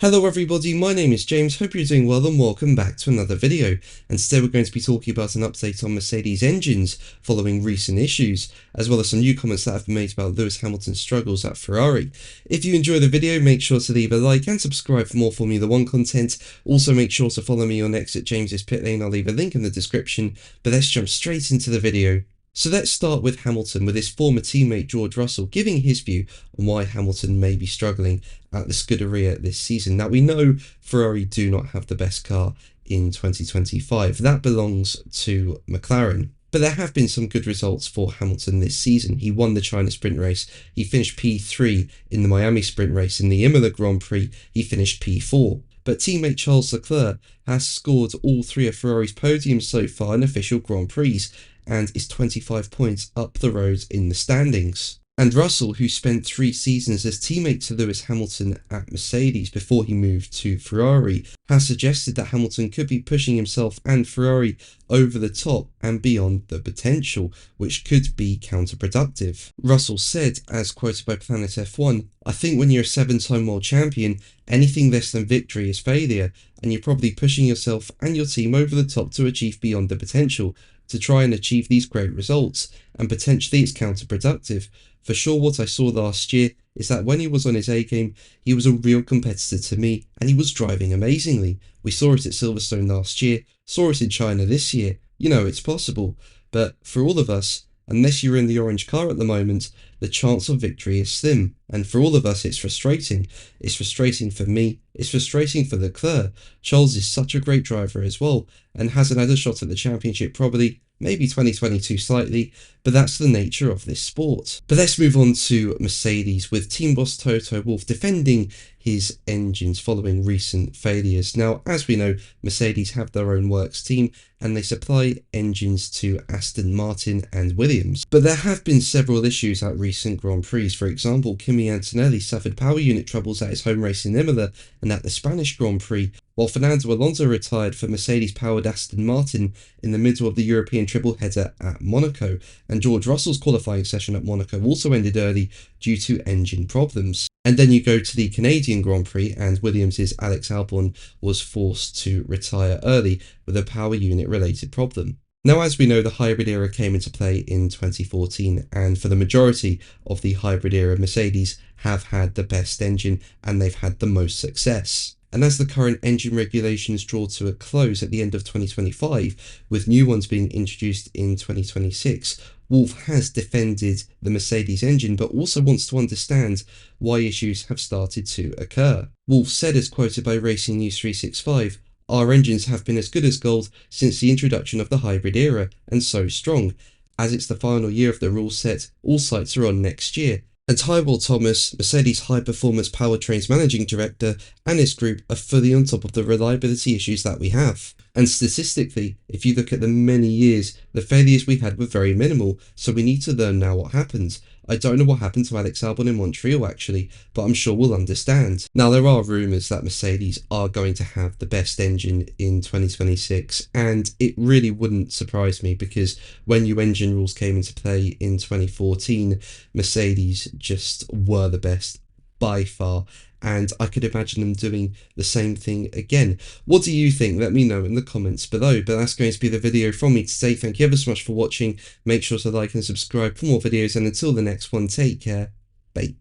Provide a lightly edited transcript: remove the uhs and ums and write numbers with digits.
Hello everybody, my name is James, hope you're doing well and welcome back to another video. And today we're going to be talking about an update on Mercedes engines following recent issues, as well as some new comments that have been made about Lewis Hamilton's struggles at Ferrari. If you enjoy the video, make sure to leave a like and subscribe for more Formula 1 content. Also make sure to follow me on X at James's Pit Lane, I'll leave a link in the description, but let's jump straight into the video. So let's start with Hamilton, with his former teammate George Russell giving his view on why Hamilton may be struggling at the Scuderia this season. Now we know Ferrari do not have the best car in 2025, that belongs to McLaren. But there have been some good results for Hamilton this season. He won the China sprint race, he finished P3 in the Miami sprint race, in the Imola Grand Prix he finished P4. But teammate Charles Leclerc has scored all three of Ferrari's podiums so far in official Grand Prix, and is 25 points up the road in the standings. And Russell, who spent 3 seasons as teammate to Lewis Hamilton at Mercedes before he moved to Ferrari, has suggested that Hamilton could be pushing himself and Ferrari over the top and beyond the potential, which could be counterproductive. Russell said, as quoted by Planet F1, "I think when you're a 7-time world champion, anything less than victory is failure, and you're probably pushing yourself and your team over the top to achieve beyond the potential, to try and achieve these great results, and potentially it's counterproductive. For sure, what I saw last year is that when he was on his A game, he was a real competitor to me, and he was driving amazingly. We saw it at Silverstone last year, saw it in China this year. You know, it's possible. But for all of us, unless you're in the orange car at the moment, the chance of victory is slim. And for all of us, it's frustrating. It's frustrating for me. It's frustrating for Leclerc. Charles is such a great driver as well, and hasn't had a shot at the championship probably, maybe 2022 slightly, but that's the nature of this sport." But let's move on to Mercedes, with team boss Toto Wolff defending his engines following recent failures. Now, as we know, Mercedes have their own works team, and they supply engines to Aston Martin and Williams. But there have been several issues at recent Grand Prix. For example, Kimi Antonelli suffered power unit troubles at his home race in Imola and at the Spanish Grand Prix, while Fernando Alonso retired for Mercedes-powered Aston Martin in the middle of the European triple header at Monaco, and George Russell's qualifying session at Monaco also ended early due to engine problems. And then you go to the Canadian Grand Prix, and Williams' Alex Albon was forced to retire early with a power unit related problem. Now, as we know, the hybrid era came into play in 2014, and for the majority of the hybrid era, Mercedes have had the best engine and they've had the most success. And as the current engine regulations draw to a close at the end of 2025, with new ones being introduced in 2026, Wolff has defended the Mercedes engine, but also wants to understand why issues have started to occur. Wolff said, as quoted by Racing News 365, "Our engines have been as good as gold since the introduction of the hybrid era, and so strong. As it's the final year of the rule set, all sights are on next year." And Tyrell Thomas, Mercedes High Performance Powertrains Managing Director, and his group are fully on top of the reliability issues that we have. And statistically, if you look at the many years, the failures we had were very minimal, so we need to learn now what happened. I don't know what happened to Alex Albon in Montreal actually, but I'm sure we'll understand. Now, there are rumours that Mercedes are going to have the best engine in 2026, and it really wouldn't surprise me, because when new engine rules came into play in 2014, Mercedes just were the best by far, and I could imagine them doing the same thing again. What do you think? Let me know in the comments below. But that's going to be the video from me today. Thank you ever so much for watching. Make sure to like and subscribe for more videos, and until the next one, take care. Bye.